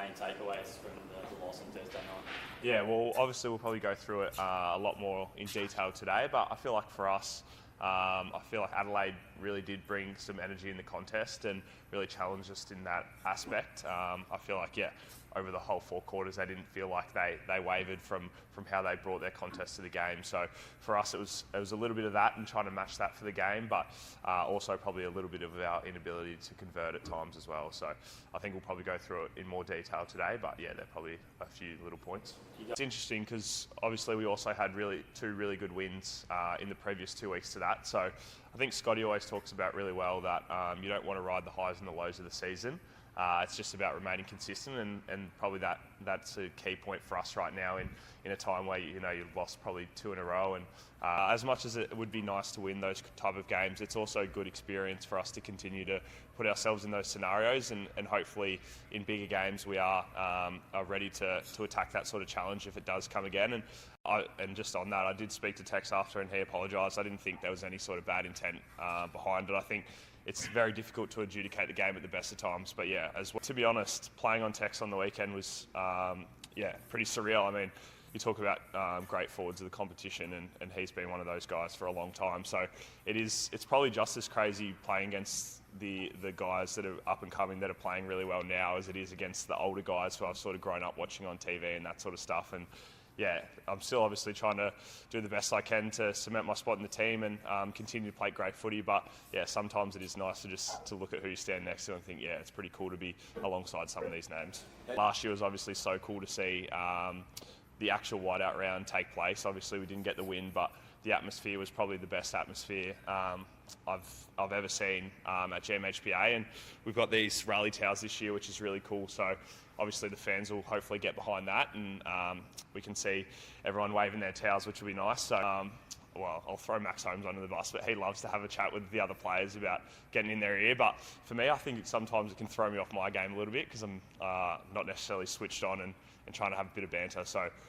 main takeaways from the loss on Thursday night? Yeah, well, obviously we'll probably go through it a lot more in detail today, but I feel like for us, I feel like Adelaide really did bring some energy in the contest and really challenged us in that aspect. I feel like, over the whole 4 quarters, they didn't feel like they wavered from how they brought their contest to the game. So for us, it was a little bit of that and trying to match that for the game, but also probably a little bit of our inability to convert at times as well. So I think we'll probably go through it in more detail today, but they're probably a few little points. It's interesting because obviously we also had 2 really good wins in the previous 2 weeks to that. So I think Scotty always talks about really well that you don't want to ride the highs and the lows of the season. It's just about remaining consistent, and probably that's a key point for us right now in a time where you've lost probably 2 in a row. And as much as it would be nice to win those type of games, it's also a good experience for us to continue to put ourselves in those scenarios, and hopefully in bigger games we are ready to attack that sort of challenge if it does come again. And just on that, I did speak to Tex after, and he apologised. I didn't think there was any sort of bad intent behind it. I think it's very difficult to adjudicate the game at the best of times. But as well, to be honest, playing on Tex on the weekend was pretty surreal. I mean, you talk about great forwards of the competition, and he's been one of those guys for a long time. So it's probably just as crazy playing against the guys that are up and coming that are playing really well now as it is against the older guys who I've sort of grown up watching on TV and that sort of stuff. And I'm still obviously trying to do the best I can to cement my spot in the team and continue to play great footy. But sometimes it is nice to look at who you stand next to and think, it's pretty cool to be alongside some of these names. Last year was obviously so cool to see the actual whiteout round take place. Obviously we didn't get the win, but the atmosphere was probably the best atmosphere I've ever seen at GMHBA, and we've got these rally towers this year, which is really cool. So obviously the fans will hopefully get behind that, and we can see everyone waving their towels, which will be nice. So I'll throw Max Holmes under the bus, but he loves to have a chat with the other players about getting in their ear. But for me, I think sometimes it can throw me off my game a little bit because I'm not necessarily switched on and trying to have a bit of banter. So